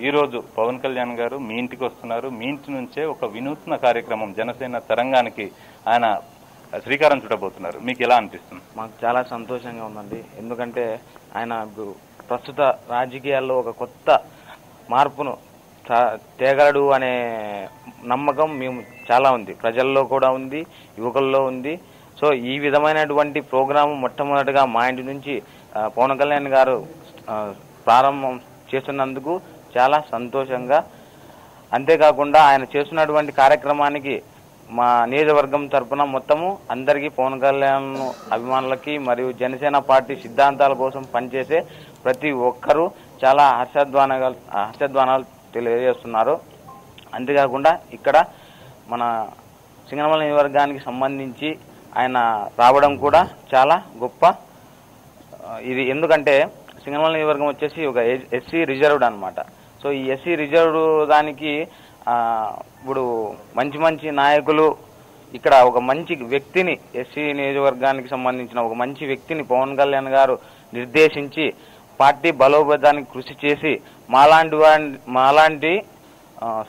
ఈ రోజు పవన్ కళ్యాణ్ గారు మీ ఇంటికి వస్తున్నారు. మీ ఇంటి నుంచే ఒక వినూత్న కార్యక్రమం జనసేన తరంగానికి ఆయన శ్రీకారం చుట్టబోతున్నారు. మీకు ఎలా అనిపిస్తుంది? మాకు చాలా సంతోషంగా ఉందండి. ఎందుకంటే ఆయన ప్రస్తుత రాజకీయాల్లో ఒక కొత్త మార్పును తేగలడు అనే నమ్మకం మేము చాలా ఉంది, ప్రజల్లో కూడా ఉంది, యువకుల్లో ఉంది. సో ఈ విధమైనటువంటి ప్రోగ్రాము మొట్టమొదటిగా మా ఇంటి నుంచి పవన్ కళ్యాణ్ గారు ప్రారంభం చేస్తున్నందుకు చాలా సంతోషంగా, అంతేకాకుండా ఆయన చేస్తున్నటువంటి కార్యక్రమానికి మా నియోజకవర్గం తరఫున మొత్తము అందరికీ పవన్ కళ్యాణ్ అభిమానులకి మరియు జనసేన పార్టీ సిద్ధాంతాల కోసం పనిచేసే ప్రతి ఒక్కరూ చాలా హర్షధ్వానాలు తెలియజేస్తున్నారు. అంతేకాకుండా ఇక్కడ మన సింగనమల నియోజకవర్గానికి సంబంధించి ఆయన రావడం కూడా చాలా గొప్ప ఇది. ఎందుకంటే సింగనమల నియోజకవర్గం వచ్చేసి ఒక ఎస్సీ రిజర్వ్డ్ అనమాట. సో ఈ ఎస్సీ రిజర్వ్డ్ దానికి ఇప్పుడు మంచి నాయకులు ఇక్కడ ఒక మంచి వ్యక్తిని, ఎస్సీ నియోజకవర్గానికి సంబంధించిన ఒక మంచి వ్యక్తిని పవన్ కళ్యాణ్ గారు నిర్దేశించి పార్టీ బలోపేతానికి కృషి చేసి మాలాంటి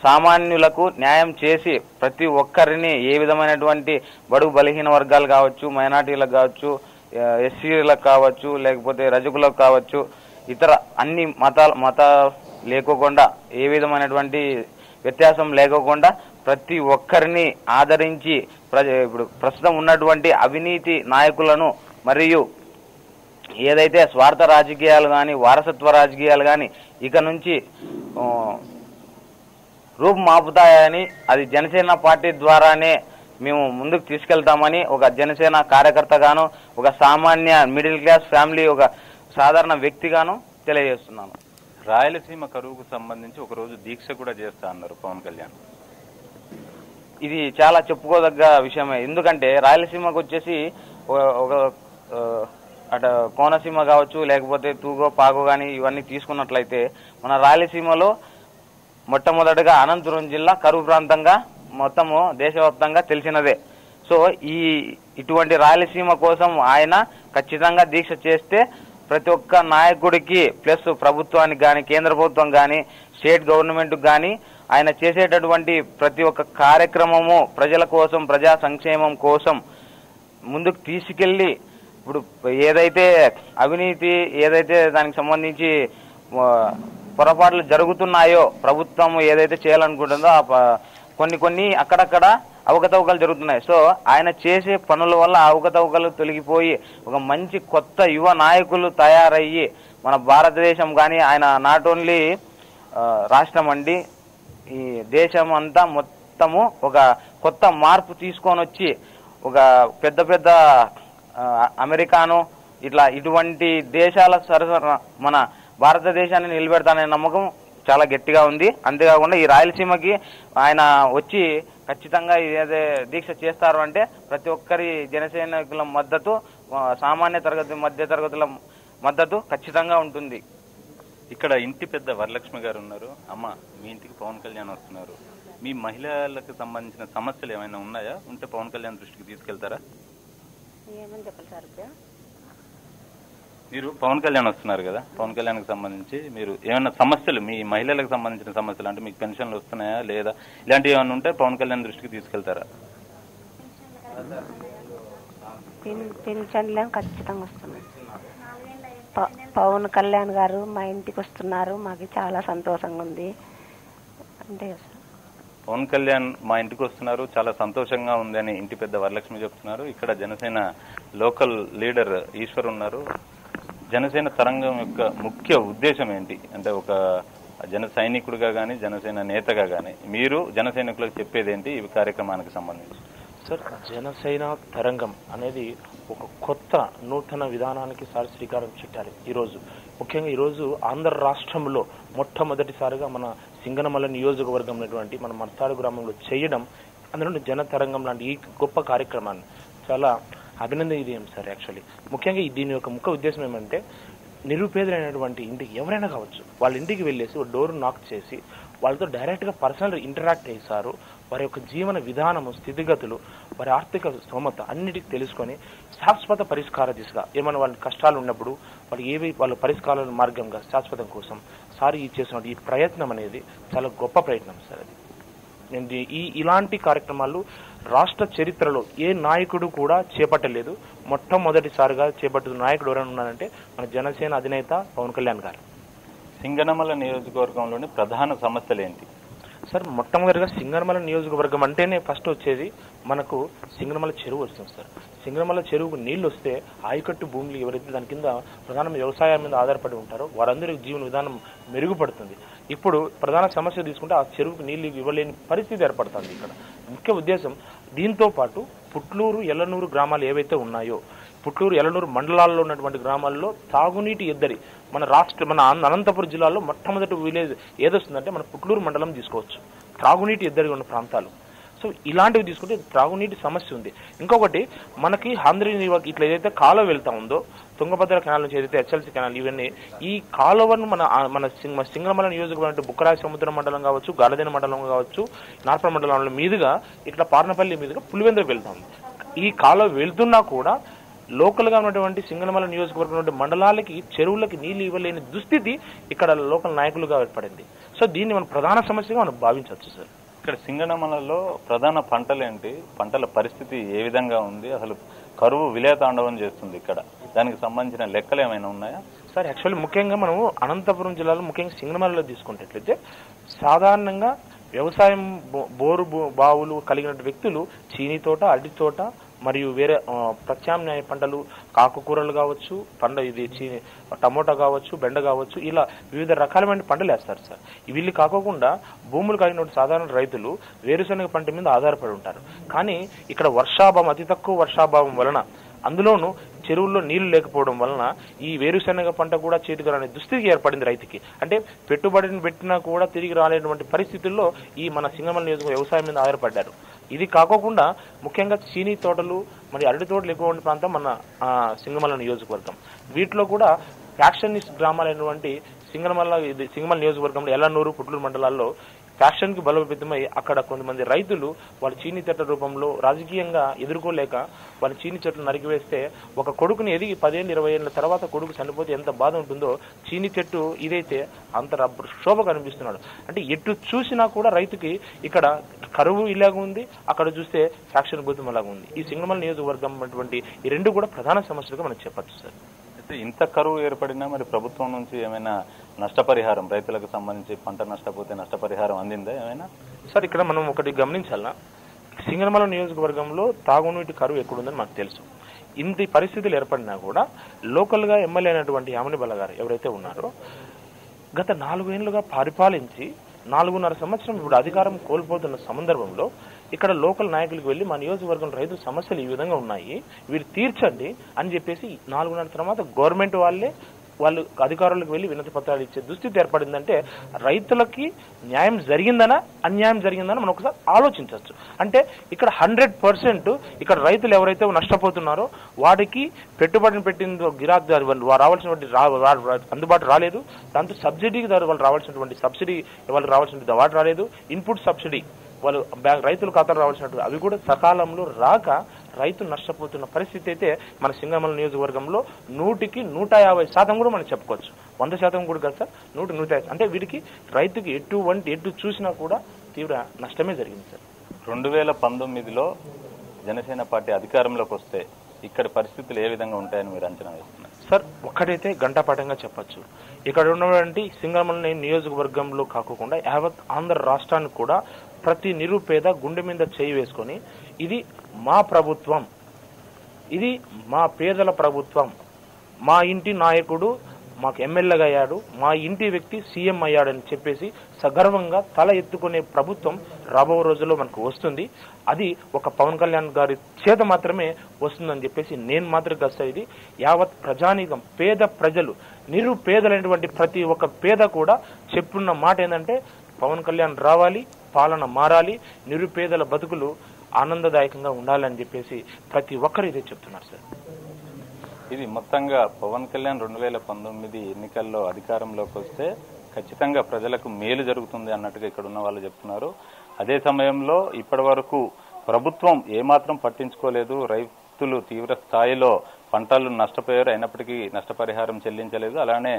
సామాన్యులకు న్యాయం చేసి ప్రతి ఒక్కరిని ఏ విధమైనటువంటి బడుగు బలహీన వర్గాలు కావచ్చు, మైనార్టీలకు కావచ్చు, ఎస్సీలకు కావచ్చు, లేకపోతే రజకులకు కావచ్చు, ఇతర అన్ని మత లేకోకుండా ఏ విధమైనటువంటి వ్యత్యాసం లేకోకుండా ప్రతి ఒక్కరిని ఆదరించి ఇప్పుడు ప్రస్తుతం ఉన్నటువంటి అవినీతి నాయకులను మరియు ఏదైతే స్వార్థ రాజకీయాలు కానీ వారసత్వ రాజకీయాలు కానీ ఇక నుంచి రూపుమాపుతాయని, అది జనసేన పార్టీ ద్వారానే మేము ముందుకు తీసుకెళ్తామని ఒక జనసేన కార్యకర్తగాను, ఒక సామాన్య మిడిల్ క్లాస్ ఫ్యామిలీ, ఒక సాధారణ వ్యక్తిగాను తెలియజేస్తున్నాను. రాయలసీమ కరువుకు సంబంధించి ఒక రోజు దీక్ష కూడా చేస్తా అన్నారు పవన్ కళ్యాణ్. ఇది చాలా చెప్పుకోదగ్గ విషయమే. ఎందుకంటే రాయలసీమకు వచ్చేసి ఒక అటు కోనసీమ కావచ్చు, లేకపోతే తూగో పాగో కానీ ఇవన్నీ తీసుకున్నట్లయితే మన రాయలసీమలో మొట్టమొదటిగా అనంతపురం జిల్లా కరువు ప్రాంతంగా మొత్తము దేశవ్యాప్తంగా తెలిసినదే. సో ఇటువంటి రాయలసీమ కోసం ఆయన ఖచ్చితంగా దీక్ష చేస్తే ప్రతి ఒక్క నాయకుడికి ప్లస్ ప్రభుత్వానికి కానీ, కేంద్ర ప్రభుత్వం కానీ, స్టేట్ గవర్నమెంట్ కానీ ఆయన చేసేటటువంటి ప్రతి ఒక్క కార్యక్రమము ప్రజల కోసం, ప్రజా సంక్షేమం కోసం ముందుకు తీసుకెళ్లి ఇప్పుడు ఏదైతే అవినీతి ఏదైతే దానికి సంబంధించి పొరపాట్లు జరుగుతున్నాయో ప్రభుత్వం ఏదైతే చేయాలనుకుంటుందో కొన్ని అక్కడక్కడ అవకతవకలు జరుగుతున్నాయి. సో ఆయన చేసే పనుల వల్ల అవకతవకలు తొలగిపోయి ఒక మంచి కొత్త యువ నాయకులు తయారయ్యి మన భారతదేశం కానీ, ఆయన నాట్ ఓన్లీ రాష్ట్రం అండి, ఈ దేశం అంతా మొత్తము ఒక కొత్త మార్పు తీసుకొని వచ్చి ఒక పెద్ద అమెరికాను ఇటువంటి దేశాల సరసన మన భారతదేశాన్ని నిలబెడతాననే నమ్మకం చాలా గట్టిగా ఉంది. అంతేకాకుండా ఈ రాయలసీమకి ఆయన వచ్చి ఖచ్చితంగా ఏదే దీక్ష చేస్తారు అంటే ప్రతి ఒక్కరి జనసైనికుల మద్దతు, సామాన్య తరగతి మధ్య తరగతుల మద్దతు ఖచ్చితంగా ఉంటుంది. ఇక్కడ ఇంటి పెద్ద వరలక్ష్మి గారు ఉన్నారు. అమ్మ, మీ ఇంటికి పవన్ కళ్యాణ్ వస్తున్నారు. మీ మహిళలకు సంబంధించిన సమస్యలు ఏమైనా ఉన్నాయా? ఉంటే పవన్ కళ్యాణ్ దృష్టికి తీసుకెళ్తారా? ఏమని చెప్పాలి సార్? మీరు పవన్ కళ్యాణ్ వస్తున్నారు కదా, పవన్ కళ్యాణ్కి సంబంధించి మీరు ఏమైనా సమస్యలు, మీ మహిళలకు సంబంధించిన సమస్యలు అంటే మీకు పెన్షన్లు వస్తున్నాయా లేదా ఇలాంటివి ఏమైనా ఉంటే పవన్ కళ్యాణ్ దృష్టికి తీసుకెళ్తారా? పెన్షన్లు ఖచ్చితంగా వస్తున్నాయి. పవన్ కళ్యాణ్ గారు మా ఇంటికి వస్తున్నారు, మాకు చాలా సంతోషంగా ఉంది. అంతే సార్. పవన్ కళ్యాణ్ మా ఇంటికి వస్తున్నారు, చాలా సంతోషంగా ఉంది అని ఇంటి పెద్ద వరలక్ష్మి చెప్తున్నారు. ఇక్కడ జనసేన లోకల్ లీడర్ ఈశ్వర్ ఉన్నారు. జనసేన తరంగం యొక్క ముఖ్య ఉద్దేశం ఏంటి అంటే, ఒక జన సైనికుడిగా కానీ, జనసేన నేతగా కానీ మీరు జన సైనికులకు చెప్పేది ఏంటి ఈ కార్యక్రమానికి సంబంధించి? సార్, జనసేన తరంగం అనేది ఒక కొత్త నూతన విధానానికి సార్ శ్రీకారం చుట్టారు. ఈరోజు ముఖ్యంగా ఈరోజు ఆంధ్ర రాష్ట్రంలో మొట్టమొదటిసారిగా మన సింగనమల నియోజకవర్గం ఉన్నటువంటి మన మర్తాడు గ్రామంలో చేయడం, అందులో జన తరంగం లాంటి ఈ గొప్ప కార్యక్రమాన్ని చాలా అభినందనీయం సార్. యాక్చువల్లీ ముఖ్యంగా దీని యొక్క ముఖ్య ఉద్దేశం ఏమంటే, నిరుపేదలైనటువంటి ఇంటికి ఎవరైనా కావచ్చు, వాళ్ళ ఇంటికి వెళ్ళేసి ఒక డోర్ నాక్ చేసి వాళ్ళతో డైరెక్ట్గా పర్సనల్ ఇంటరాక్ట్ చేశారు. వారి యొక్క జీవన విధానము, స్థితిగతులు, వారి ఆర్థిక స్తోమత అన్నిటికీ తెలుసుకొని శాశ్వత పరిష్కార దిశగా ఏమైనా వాళ్ళ కష్టాలు ఉన్నప్పుడు వాళ్ళు వాళ్ళ పరిష్కారాల మార్గంగా శాశ్వతం కోసం సార్ ఈ చేసిన ఈ ప్రయత్నం అనేది చాలా గొప్ప ప్రయత్నం సార్. అది నేను ఇలాంటి కార్యక్రమాలు రాష్ట్ర చరిత్రలో ఏ నాయకుడు కూడా చేపట్టలేదు. మొట్టమొదటిసారిగా చేపట్టిన నాయకుడు ఎవరైనా ఉన్నారంటే మన జనసేన అధినేత పవన్ కళ్యాణ్ గారు. సింగనమల నియోజకవర్గంలోని ప్రధాన సమస్యలు ఏంటి సార్? మొట్టమొదటిగా సింగనమల నియోజకవర్గం అంటేనే ఫస్ట్ వచ్చేది మనకు సింగనమల చెరువు వస్తుంది సార్. సింగనమల చెరువుకు నీళ్లు వస్తే ఆయకట్టు భూములు ఎవరైతే దాని కింద ప్రధాన వ్యవసాయం మీద ఆధారపడి ఉంటారో వారందరికీ జీవన విధానం మెరుగుపడుతుంది. ఇప్పుడు ప్రధాన సమస్య తీసుకుంటే ఆ చెరువుకు నీళ్లు ఇవ్వలేని పరిస్థితి ఏర్పడుతుంది. ఇక్కడ ముఖ్య ఉద్దేశం దీంతో పాటు పుట్లూరు, ఎల్లనూరు గ్రామాలు ఏవైతే ఉన్నాయో, పుట్లూరు, ఎల్లనూరు మండలాల్లో ఉన్నటువంటి గ్రామాల్లో తాగునీటి ఎద్దడి మన అనంతపురం జిల్లాలో మొట్టమొదటి విలేజ్ ఏదొస్తుందంటే మన పుట్లూరు మండలం తీసుకోవచ్చు. త్రాగునీటి ఎద్దడి ఉన్న ప్రాంతాలు. సో ఇలాంటివి తీసుకుంటే త్రాగునీటి సమస్య ఉంది. ఇంకొకటి మనకి ఆంధ్ర ఇట్లా ఏదైతే కాలువ వెళ్తా ఉందో, తుంగభద్ర కెనాల్ నుంచి ఏదైతే హెచ్ఎల్సీ కెనాల్, ఇవన్నీ ఈ కాలువను మన సింగనమల నియోజకవర్గం బుక్కరాయ సముద్రం మండలం కావచ్చు, గాలదేన మండలం కావచ్చు, నార్పల్ మండలంలో మీదుగా ఇక్కడ పార్నపల్లి మీదుగా పులివెందుకు వెళ్తా ఉంది. ఈ కాలువ వెళ్తున్నా కూడా లోకల్ గా ఉన్నటువంటి సింగనమల నియోజకవర్గం మండలాలకి చెరువులకి నీళ్లు ఇవ్వలేని దుస్థితి ఇక్కడ లోకల్ నాయకులుగా ఏర్పడింది. సో దీన్ని మనం ప్రధాన సమస్యగా మనం భావించవచ్చు సార్. ఇక్కడ సింగనమలలో ప్రధాన పంటలు ఏంటి, పంటల పరిస్థితి ఏ విధంగా ఉంది, అసలు కరువు విలయతాండవం చేస్తుంది ఇక్కడ, దానికి సంబంధించిన లెక్కలు ఏమైనా ఉన్నాయా సార్? యాక్చువల్లీ ముఖ్యంగా మనము అనంతపురం జిల్లాలో ముఖ్యంగా సింగనమలలో తీసుకున్నట్లయితే సాధారణంగా వ్యవసాయం బోరు బావులు కలిగిన వ్యక్తులు చీనీ తోట, అరటి తోట మరియు వేరే ప్రత్యామ్నాయ పంటలు, కాకుకూరలు కావచ్చు, టమోటా కావచ్చు, బెండ కావచ్చు, ఇలా వివిధ రకాలమైన పంటలు వేస్తారు సార్. వీళ్ళు కాకుండా భూములు కలిగిన సాధారణ రైతులు వేరుశనగ పంట మీద ఆధారపడి ఉంటారు. కానీ ఇక్కడ వర్షాభావం, అతి తక్కువ వర్షాభావం వలన, అందులోనూ చెరువుల్లో నీళ్లు లేకపోవడం వలన ఈ వేరుశనగ పంట కూడా చేతికి రాని దుస్థితికి ఏర్పడింది రైతుకి. అంటే పెట్టుబడిని పెట్టినా కూడా తిరిగి రాలేటువంటి పరిస్థితుల్లో ఈ మన సింగనమల నియోజకవర్గం వ్యవసాయం మీద ఆధారపడ్డారు. ఇది కాకుండా ముఖ్యంగా చీనీ తోటలు మరియు అరటి తోటలు ఎక్కువ ఉండే ప్రాంతం మన సింగనమల నియోజకవర్గం. వీటిలో కూడా ఫ్యాక్షనిస్ట్ గ్రామాలైనటువంటి సింగనమల నియోజకవర్గంలో ఎల్లనూరు, పుట్లూరు మండలాల్లో ఫ్యాక్షన్ కి బలోపేతమై అక్కడ కొంతమంది రైతులు వాళ్ళ చీనీ చెట్ల రూపంలో రాజకీయంగా ఎదుర్కోలేక వాళ్ళ చీనీ చెట్లు నరికివేస్తే ఒక కొడుకుని ఎదిగి 10 ఏళ్ళు 20 ఏళ్ల తర్వాత కొడుకు చనిపోతే ఎంత బాధ ఉంటుందో, చీనీ చెట్టు ఇదైతే అంత శోభ కనిపిస్తున్నాడు. అంటే ఎటు చూసినా కూడా రైతుకి ఇక్కడ కరువు ఇలాగ ఉంది, అక్కడ చూస్తే ఫ్యాక్షన్ భూతం అలాగ ఉంది. ఈ సింగనమల నియోజకవర్గం అటువంటి ఈ రెండు కూడా ప్రధాన సమస్యలుగా మనం చెప్పచ్చు సార్. ఇంత కరువు ఏర్పడినా మరి ప్రభుత్వం నుంచి ఏమైనా నష్టపరిహారం, రైతులకు సంబంధించి పంట నష్టపోతే నష్టపరిహారం అందిందా ఏమైనా సార్? ఇక్కడ మనం ఒకటి గమనించాలా, సింగనమల నియోజకవర్గంలో తాగునీటి కరువు ఎక్కడుందని మనకు తెలుసు. ఇంత పరిస్థితులు ఏర్పడినా కూడా లోకల్ గా ఎమ్మెల్యే అయినటువంటి యామిని బల గారు ఎవరైతే ఉన్నారో, గత 4 ఏళ్లుగా పరిపాలించి 4.5 సంవత్సరం ఇప్పుడు అధికారం కోల్పోతున్న సందర్భంలో ఇక్కడ లోకల్ నాయకులకు వెళ్లి మా నియోజకవర్గం రైతుల సమస్యలు ఈ విధంగా ఉన్నాయి, వీరు తీర్చండి అని చెప్పేసి 4.5 తర్వాత గవర్నమెంట్ వాళ్ళు అధికారులకు వెళ్లి వినతి పత్రాలు ఇచ్చే దుస్థితి ఏర్పడిందంటే రైతులకి న్యాయం జరిగిందనా అన్యాయం జరిగిందనా మనం ఒకసారి ఆలోచించవచ్చు. అంటే ఇక్కడ 100% ఇక్కడ రైతులు ఎవరైతే నష్టపోతున్నారో వాడికి పెట్టుబడిని పెట్టిన గిరాక్ రావాల్సినటువంటి అందుబాటు రాలేదు. దాంతో సబ్సిడీకి వాళ్ళు రావాల్సినటువంటి సబ్సిడీ వాళ్ళకి రావాల్సిన వాటి రాలేదు. ఇన్పుట్ సబ్సిడీ వాళ్ళు రైతుల ఖాతాలు రావాల్సినటువంటి అవి కూడా సకాలంలో రాక రైతు నష్టపోతున్న పరిస్థితి అయితే మన సింగనమల నియోజకవర్గంలో 100కి 150% కూడా మనం చెప్పుకోవచ్చు. 100% కూడా కాదు సార్, 100-150. అంటే వీటికి రైతుకి ఎటు చూసినా కూడా తీవ్ర నష్టమే జరిగింది సార్. 2019లో జనసేన పార్టీ అధికారంలోకి వస్తే ఇక్కడ పరిస్థితులు ఏ విధంగా ఉంటాయని మీరు అంచనా వేస్తున్నారు సార్? ఒక్కటైతే గంటాపాఠంగా చెప్పచ్చు, ఇక్కడ ఉన్నటువంటి సింగనమల నియోజకవర్గంలో కాకుండా యావత్ ఆంధ్ర రాష్ట్రానికి కూడా ప్రతి నిరుపేద గుండె మీద చేయి వేసుకొని ఇది మా ప్రభుత్వం, ఇది మా పేదల ప్రభుత్వం, మా ఇంటి నాయకుడు మాకు ఎమ్మెల్యేగా అయ్యాడు, మా ఇంటి వ్యక్తి సీఎం అయ్యాడని చెప్పేసి సగర్వంగా తల ఎత్తుకునే ప్రభుత్వం రాబో రోజుల్లో మనకు వస్తుంది. అది ఒక పవన్ కళ్యాణ్ గారి చేత మాత్రమే వస్తుందని చెప్పేసి నేను మాత్రం గస్తా. ఇది యావత్ ప్రజానీకం, పేద ప్రజలు, నిరుపేదలైనటువంటి ప్రతి ఒక్క పేద కూడా చెప్పున్న మాట ఏంటంటే పవన్ కళ్యాణ్ రావాలి, పాలన మారాలి, నిరుపేదల బతుకులు ఆనందదాయకంగా ఉండాలని చెప్పేసి ప్రతి ఒక్కరు ఇదే చెప్తున్నారు సార్. ఇది మొత్తంగా పవన్ కళ్యాణ్ 2019 ఎన్నికల్లో అధికారంలోకి వస్తే ఖచ్చితంగా ప్రజలకు మేలు జరుగుతుంది అన్నట్టుగా ఇక్కడ ఉన్న వాళ్ళు చెప్తున్నారు. అదే సమయంలో ఇప్పటి వరకు ప్రభుత్వం ఏమాత్రం పట్టించుకోలేదు, రైతులు తీవ్ర స్థాయిలో పంటలు నష్టపోయారు, అయినప్పటికీ నష్టపరిహారం చెల్లించలేదు. అలానే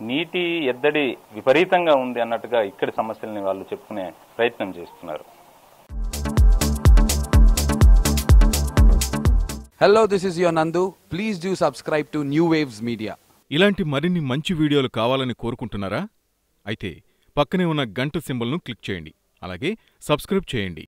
నీటి ఎద్దడి విపరీతంగా ఉంది అన్నట్టుగా ఇక్కడి సమస్యల్ని వాళ్ళు చెప్పుకునే ప్రయత్నం చేస్తున్నారు. Hello, this is your Nandu. Please do subscribe to New Waves Media. ఇలాంటి మరిన్ని మంచి వీడియోలు కావాలని కోరుకుంటున్నారా? అయితే పక్కనే ఉన్న గంట సింబల్ను క్లిక్ చేయండి. అలాగే సబ్స్క్రైబ్ చేయండి.